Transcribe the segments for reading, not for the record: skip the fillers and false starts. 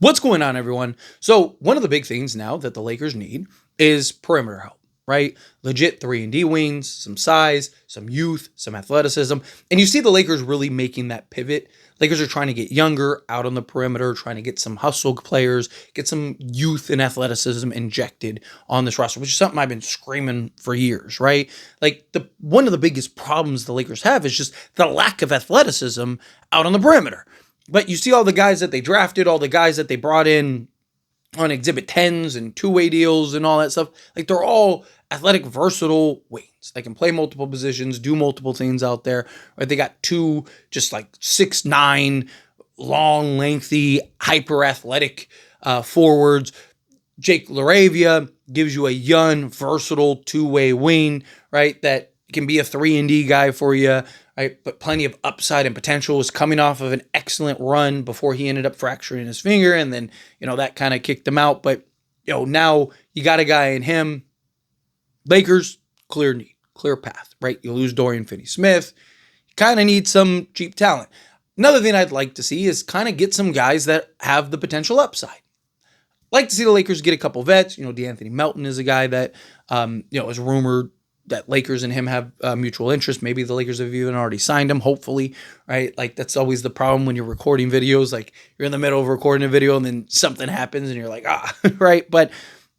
What's going on, everyone? So one of the big things now that the Lakers need is perimeter help, right? Legit 3-and-D wings, some size, some youth, some athleticism. And you see the Lakers really making that pivot. Lakers are trying to get younger out on the perimeter, trying to get some hustle players, get some youth and athleticism injected on this roster, which is something I've been screaming for years, right? Like one of the biggest problems the Lakers have is just the lack of athleticism out on the perimeter. But you see all the guys that they drafted, all the guys that they brought in on Exhibit 10s and two-way deals and all that stuff. Like, they're all athletic, versatile wings. They can play multiple positions, do multiple things out there. Right? They got two just like 6'9", long, lengthy, hyper-athletic forwards. Jake LaRavia gives you a young, versatile two-way wing, right, that can be a 3-and-D guy for you. Right, but plenty of upside and potential. Was coming off of an excellent run before he ended up fracturing his finger, and then that kind of kicked him out. But now you got a guy in him. Lakers, clear need, clear path. Right, you lose Dorian Finney Smith. You kind of need some cheap talent. Another thing I'd like to see is kind of get some guys that have the potential upside. Like to see the Lakers get a couple vets. DeAnthony Melton is a guy that is rumored that Lakers and him have mutual interest. Maybe the Lakers have even already signed him, hopefully, right? Like, that's always the problem when you're recording videos. Like, you're in the middle of recording a video and then something happens and you're like, right? But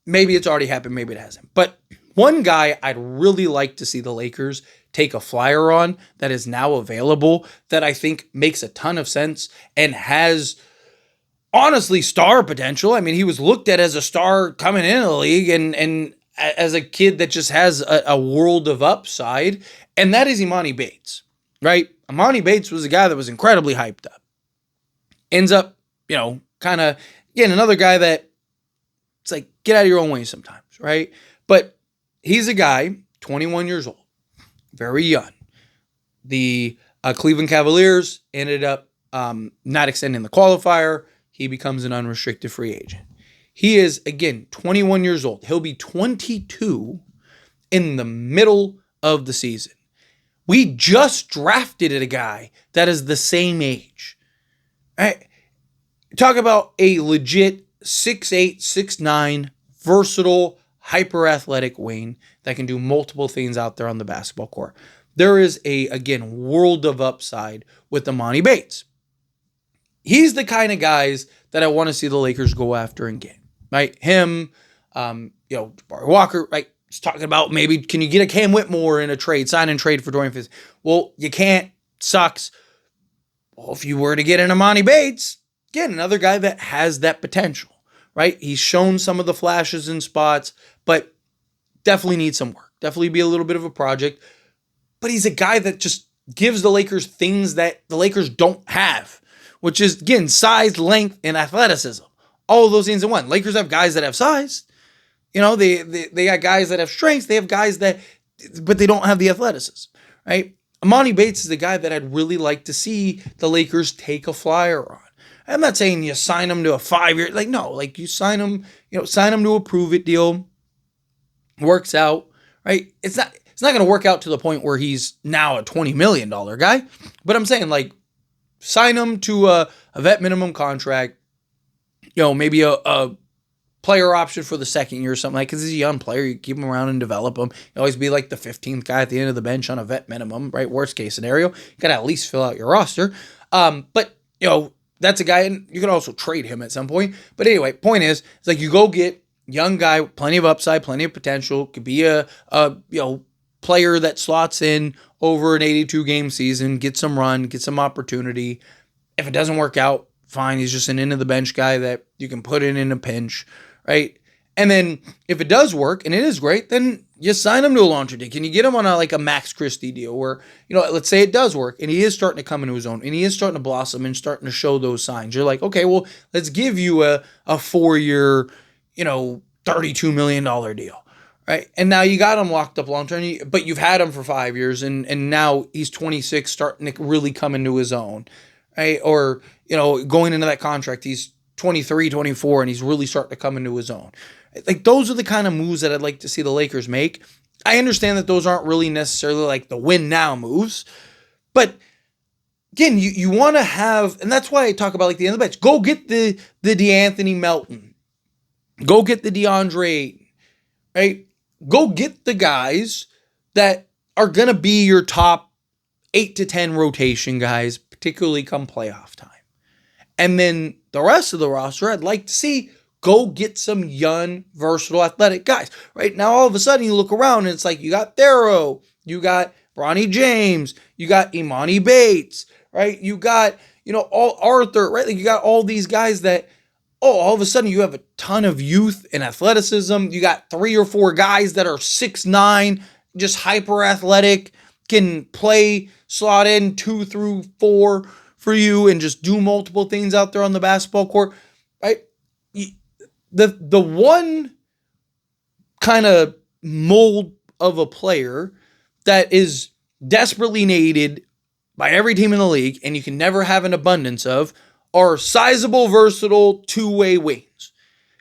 maybe it's already happened, maybe it hasn't. But one guy I'd really like to see the Lakers take a flyer on that is now available, that I think makes a ton of sense and has honestly star potential. I mean, he was looked at as a star coming into the league and as a kid that just has a world of upside, and that is Emoni Bates, right? Emoni Bates was a guy that was incredibly hyped up. Ends up, kind of, again, another guy that it's like, get out of your own way sometimes, right? But he's a guy, 21 years old, very young. The Cleveland Cavaliers ended up not extending the qualifier. He becomes an unrestricted free agent. He is, again, 21 years old. He'll be 22 in the middle of the season. We just drafted a guy that is the same age. Right? Talk about a legit 6'8", 6'9", versatile, hyper-athletic wing that can do multiple things out there on the basketball court. There is again, world of upside with Emoni Bates. He's the kind of guys that I want to see the Lakers go after and get. Right? Him, Jabari Walker, right? Just talking about maybe, can you get a Cam Whitmore in a trade, sign and trade for Dorian Finney? Well, you can't. Sucks. Well, if you were to get an Emoni Bates, again, another guy that has that potential, right? He's shown some of the flashes in spots, but definitely needs some work. Definitely be a little bit of a project. But he's a guy that just gives the Lakers things that the Lakers don't have, which is, again, size, length, and athleticism. All of those things in one. Lakers have guys that have size. They got guys that have strengths. They have guys but they don't have the athleticism, right? Emoni Bates is the guy that I'd really like to see the Lakers take a flyer on. I'm not saying you sign him to a 5-year, you sign him to a prove-it deal. Works out, right? It's not going to work out to the point where he's now a $20 million guy, but I'm saying, sign him to a vet minimum contract. Maybe a player option for the second year or something, because he's a young player. You keep him around and develop him. You always be like the 15th guy at the end of the bench on a vet minimum, right? Worst case scenario. You got to at least fill out your roster. But that's a guy, and you can also trade him at some point. But anyway, point is, it's you go get young guy, plenty of upside, plenty of potential. Could be a player that slots in over an 82-game season, get some run, get some opportunity. If it doesn't work out, fine. He's just an end-of-the-bench guy that you can put in a pinch, right? And then if it does work, and it is great, then you sign him to a long-term deal. Can you get him on a Max Christie deal where, let's say it does work, and he is starting to come into his own, and he is starting to blossom and starting to show those signs. You're like, okay, well, let's give you a 4-year, $32 million deal, right? And now you got him locked up long-term, but you've had him for 5 years, and now he's 26, starting to really come into his own, right? Or, going into that contract, he's 23, 24, and he's really starting to come into his own. Those are the kind of moves that I'd like to see the Lakers make. I understand that those aren't really necessarily the win now moves, but again, you want to have, and that's why I talk about like the end of the bench. Go get the DeAnthony Melton. Go get the DeAndre Ayton, right? Go get the guys that are going to be your top 8 to 10 rotation guys, particularly come playoff time. And then the rest of the roster, I'd like to see, go get some young, versatile, athletic guys. Right now, all of a sudden, you look around and it's like you got Thero, you got Bronny James, you got Emoni Bates, right? You got, all Arthur, right? Like you got all these guys that, all of a sudden you have a ton of youth and athleticism. You got 3 or 4 guys that are 6'9", just hyper athletic, can play, slot in 2 through 4 for you and just do multiple things out there on the basketball court, right? The one kind of mold of a player that is desperately needed by every team in the league, and you can never have an abundance of, are sizable, versatile, two-way wings.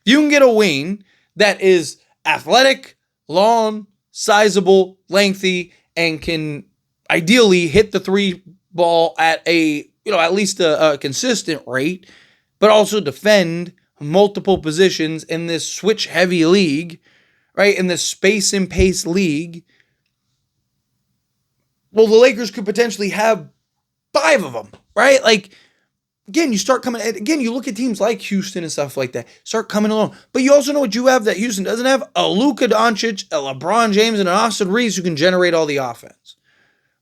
If you can get a wing that is athletic, long, sizable, lengthy, and can ideally hit the 3 ball at at least a consistent rate, but also defend multiple positions in this switch-heavy league, right? In this space and pace league. Well, the Lakers could potentially have 5 of them, right? Like, again, you look at teams like Houston and stuff like that, start coming along. But you also know what you have that Houston doesn't have? A Luka Doncic, a LeBron James, and an Austin Reeves who can generate all the offense.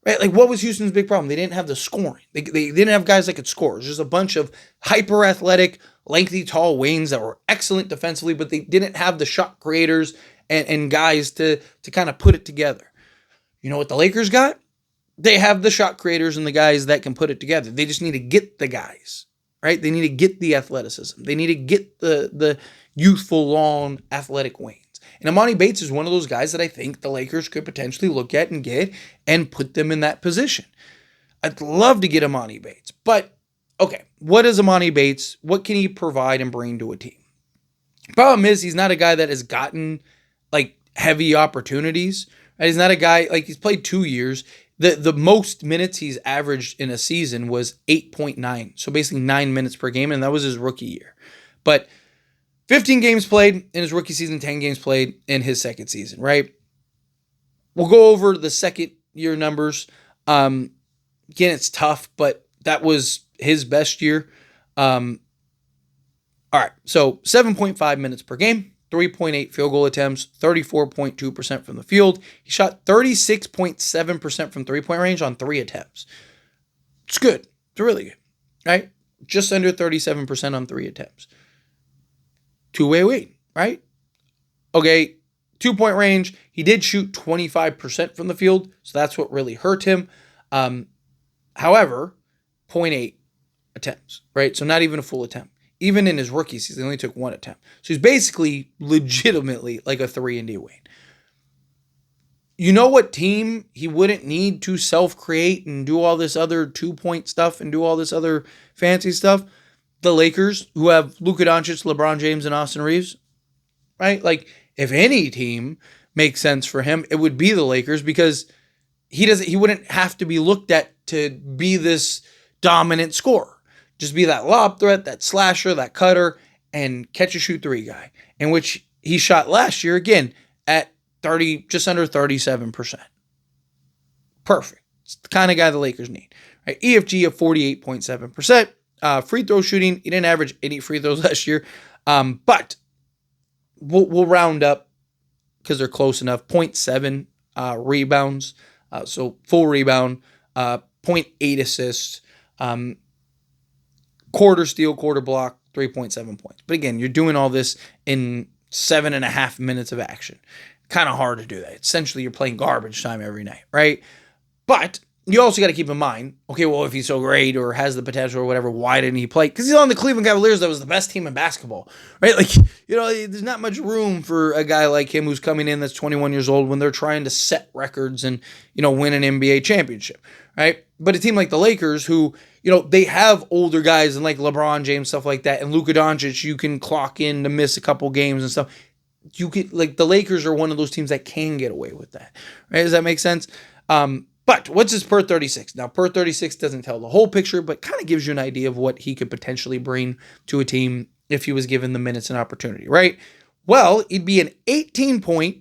Right? Like, what was Houston's big problem? They didn't have the scoring. They didn't have guys that could score. It was just a bunch of hyper-athletic, lengthy, tall wings that were excellent defensively, but they didn't have the shot creators and guys to kind of put it together. You know what the Lakers got? They have the shot creators and the guys that can put it together. They just need to get the guys, right? They need to get the athleticism. They need to get the youthful, long, athletic wings. And Emoni Bates is one of those guys that I think the Lakers could potentially look at and get and put them in that position. I'd love to get Emoni Bates. But, okay, what is Emoni Bates? What can he provide and bring to a team? Problem is, he's not a guy that has gotten, like, heavy opportunities. Right? He's not a guy, like, he's played 2 years. The most minutes he's averaged in a season was 8.9. So basically 9 minutes per game, and that was his rookie year. But 15 games played in his rookie season, 10 games played in his second season, right? We'll go over the second year numbers. Again, it's tough, but that was his best year. All right, so 7.5 minutes per game. 3.8 field goal attempts, 34.2% from the field. He shot 36.7% from three-point range on 3 attempts. It's good. It's really good, right? Just under 37% on 3 attempts. Two-way wing, right? Okay, 2-point range. He did shoot 25% from the field, so that's what really hurt him. However, 0.8 attempts, right? So not even a full attempt. Even in his rookie season, he only took 1 attempt. So he's basically legitimately like a 3-and-D wing. You know what team he wouldn't need to self-create and do all this other 2-point stuff and do all this other fancy stuff? The Lakers, who have Luka Doncic, LeBron James, and Austin Reeves, right? Like, if any team makes sense for him, it would be the Lakers because he wouldn't have to be looked at to be this dominant scorer. Just be that lob threat, that slasher, that cutter, and catch a shoot 3 guy, in which he shot last year again at just under 37%. Perfect. It's the kind of guy the Lakers need. Right? EFG of 48.7%. Free throw shooting, he didn't average any free throws last year, but we'll round up because they're close enough. 0.7 rebounds, so full rebound, 0.8 assists. Quarter steal, quarter block, 3.7 points. But again, you're doing all this in 7.5 minutes of action. Kind of hard to do that. Essentially, you're playing garbage time every night, right? But you also got to keep in mind, okay, well, if he's so great or has the potential or whatever, why didn't he play? Because he's on the Cleveland Cavaliers that was the best team in basketball, right? Like, there's not much room for a guy like him who's coming in that's 21 years old when they're trying to set records and, win an NBA championship, right? But a team like the Lakers who, they have older guys and like LeBron James, stuff like that, and Luka Doncic, you can clock in to miss a couple games and stuff. You could, like, the Lakers are one of those teams that can get away with that, right? Does that make sense? But what's his per 36? Now, per 36 doesn't tell the whole picture, but kind of gives you an idea of what he could potentially bring to a team if he was given the minutes and opportunity, right? Well, he'd be an 18 point,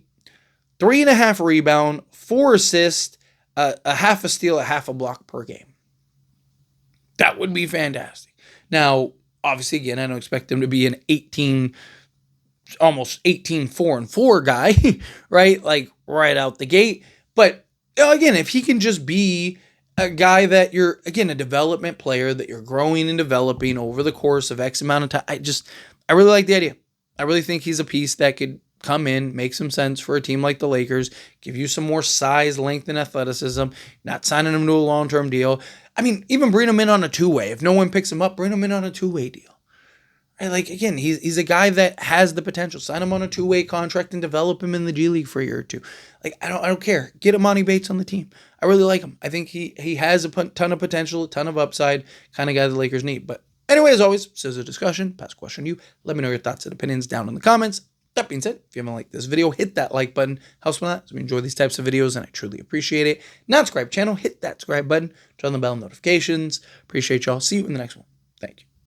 3.5 rebound, 4 assists, a half a steal, a half a block per game. That would be fantastic. Now, obviously, again, I don't expect him to be an 18, almost 18, 4-4 guy, right? Like right out the gate. But again, if he can just be a guy that you're, again, a development player that you're growing and developing over the course of X amount of time, I really like the idea. I really think he's a piece that could come in, make some sense for a team like the Lakers, give you some more size, length, and athleticism, not signing him to a long-term deal. I mean, even bring him in on a two-way. If no one picks him up, bring him in on a two-way deal. Right? Like, again, he's a guy that has the potential. Sign him on a two-way contract and develop him in the G League for a year or two. Like, I don't care. Get Emoni Bates on the team. I really like him. I think he has a ton of potential, a ton of upside, kind of guy the Lakers need. But anyway, as always, this is a discussion. Pass question to you. Let me know your thoughts and opinions down in the comments. That being said, if you haven't liked this video, hit that like button. Helps me a lot. So we enjoy these types of videos, and I truly appreciate it. Not subscribe channel, hit that subscribe button. Turn on the bell notifications. Appreciate y'all. See you in the next one. Thank you.